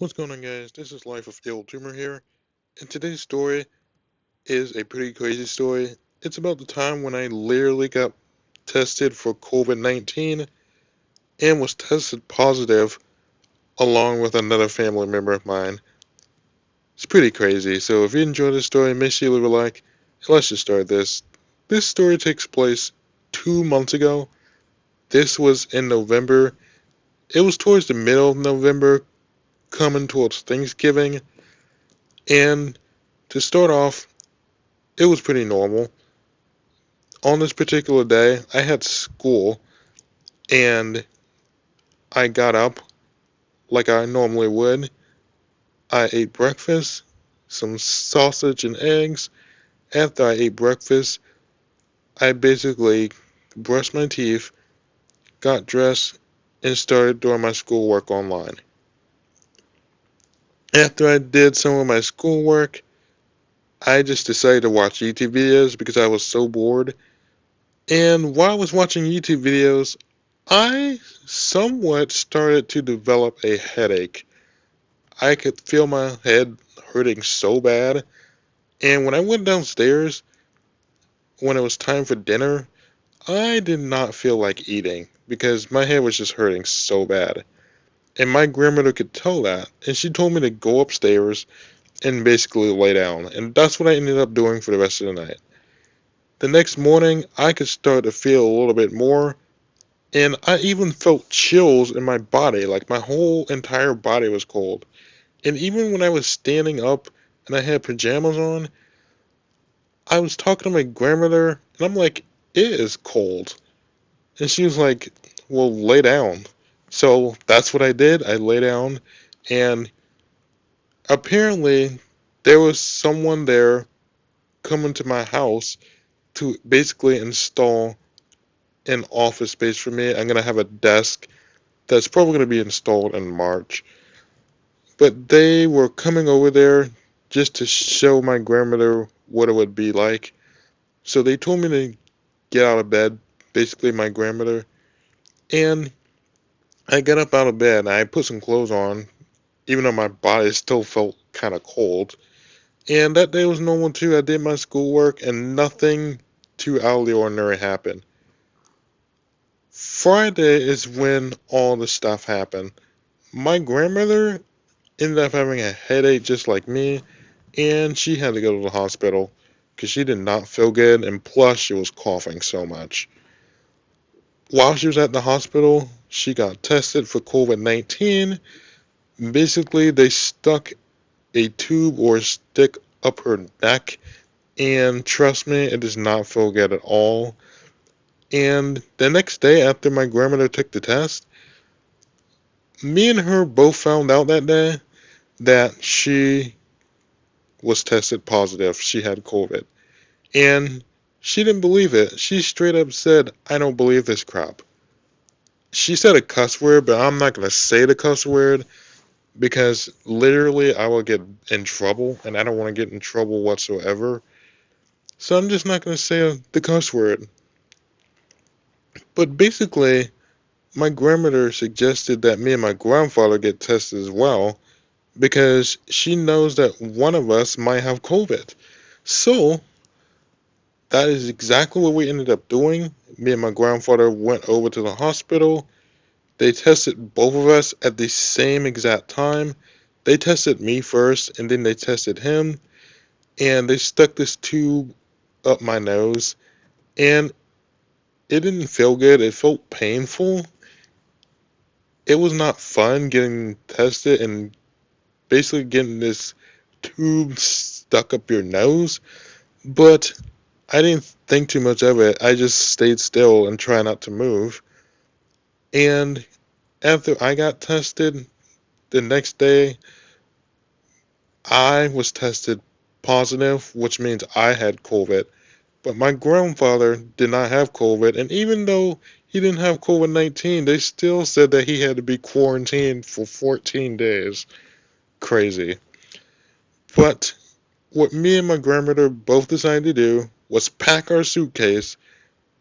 What's going on, guys? This is Life of E.L.T here, and today's story is a pretty crazy story. It's about the time when I literally got tested for COVID-19 and was tested positive along with another family member of mine. It's pretty crazy, so if you enjoy this story, make sure you leave a like, and let's just start this. This story takes place 2 months ago. This was in November. It was towards the middle of November, coming towards Thanksgiving, and to start off, it was pretty normal. On this particular day, I had school and I got up like I normally would. I ate breakfast, some sausage and eggs. After I ate breakfast, I basically brushed my teeth, got dressed, and started doing my schoolwork online. After I did some of my schoolwork, I just decided to watch YouTube videos because I was so bored. And while I was watching YouTube videos, I somewhat started to develop a headache. I could feel my head hurting so bad. And when I went downstairs, when it was time for dinner, I did not feel like eating because my head was just hurting so bad. And my grandmother could tell that. And she told me to go upstairs and basically lay down. And that's what I ended up doing for the rest of the night. The next morning, I could start to feel a little bit more. And I even felt chills in my body. Like my whole entire body was cold. And even when I was standing up and I had pajamas on, I was talking to my grandmother, and I'm like, it is cold. And she was like, well, lay down. So that's what I did. I lay down, and apparently there was someone there coming to my house to basically install an office space for me. I'm going to have a desk that's probably going to be installed in March. But they were coming over there just to show my grandmother what it would be like. So they told me to get out of bed, basically my grandmother, and I got up out of bed and I put some clothes on, even though my body still felt kind of cold. And that day was normal too. I did my schoolwork and nothing too out of the ordinary happened. Friday is when all the stuff happened. My grandmother ended up having a headache just like me, and she had to go to the hospital because she did not feel good, and plus she was coughing so much. While she was at the hospital, she got tested for COVID-19. Basically, they stuck a tube or a stick up her neck, and trust me, it does not feel good at all. And the next day, after my grandmother took the test, me and her both found out that day that she was tested positive. She had COVID. And she didn't believe it. She straight up said, I don't believe this crap. She said a cuss word, but I'm not going to say the cuss word because literally I will get in trouble, and I don't want to get in trouble whatsoever. So I'm just not going to say the cuss word. But basically, my grandmother suggested that me and my grandfather get tested as well because she knows that one of us might have COVID. So that is exactly what we ended up doing. Me and my grandfather went over to the hospital. They tested both of us at the same exact time. They tested me first and then they tested him, and they stuck this tube up my nose, and it didn't feel good. It felt painful. It was not fun getting tested and basically getting this tube stuck up your nose, but I didn't think too much of it. I just stayed still and tried not to move. And after I got tested, the next day I was tested positive, which means I had COVID. But my grandfather did not have COVID, and even though he didn't have COVID-19, they still said that he had to be quarantined for 14 days. Crazy. But what me and my grandmother both decided to do was pack our suitcase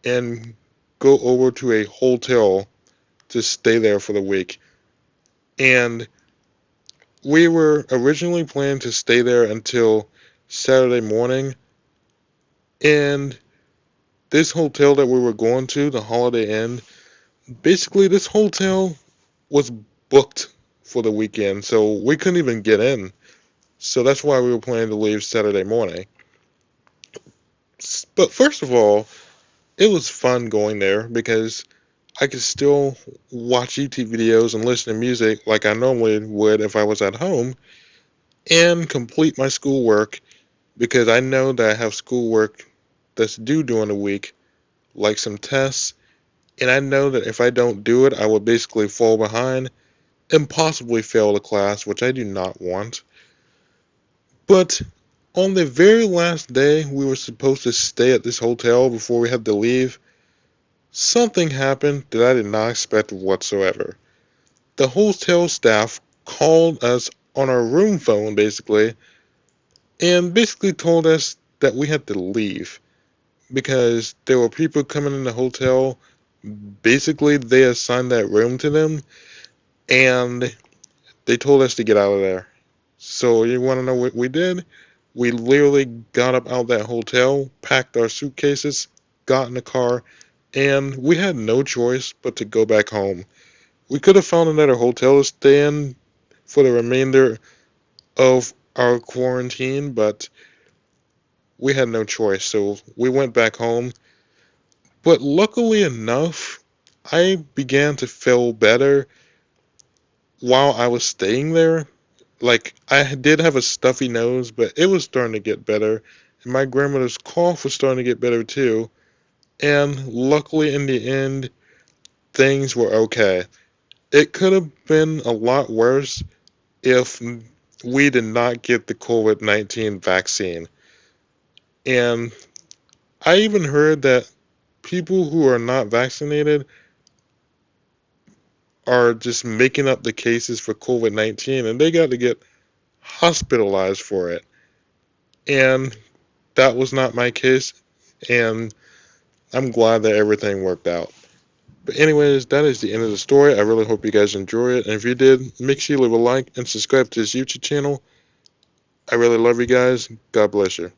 and go over to a hotel to stay there for the week. And We were originally planning to stay there until Saturday morning, and this hotel that we were going to, the Holiday Inn, basically this hotel was booked for the weekend, so we couldn't even get in. So that's why we were planning to leave Saturday morning. But first of all, it was fun going there because I could still watch YouTube videos and listen to music like I normally would if I was at home and complete my schoolwork because I know that I have schoolwork that's due during the week, like some tests, and I know that if I don't do it, I will basically fall behind and possibly fail the class, which I do not want. But on the very last day we were supposed to stay at this hotel before we had to leave, something happened that I did not expect whatsoever. The hotel staff called us on our room phone basically told us that we had to leave because there were people coming in the hotel. Basically, they assigned that room to them and they told us to get out of there. So, you want to know what we did? We literally got up out of that hotel, packed our suitcases, got in the car, and we had no choice but to go back home. We could have found another hotel to stay in for the remainder of our quarantine, but we had no choice, so we went back home. But luckily enough, I began to feel better while I was staying there. Like, I did have a stuffy nose, but it was starting to get better, and my grandmother's cough was starting to get better too. And luckily, in the end, things were okay. It could have been a lot worse if we did not get the COVID-19 vaccine. And I even heard that people who are not vaccinated are just making up the cases for COVID-19 and they got to get hospitalized for it. And that was not my case. And I'm glad that everything worked out. But anyways, that is the end of the story. I really hope you guys enjoy it. And if you did, make sure you leave a like and subscribe to this YouTube channel. I really love you guys. God bless you.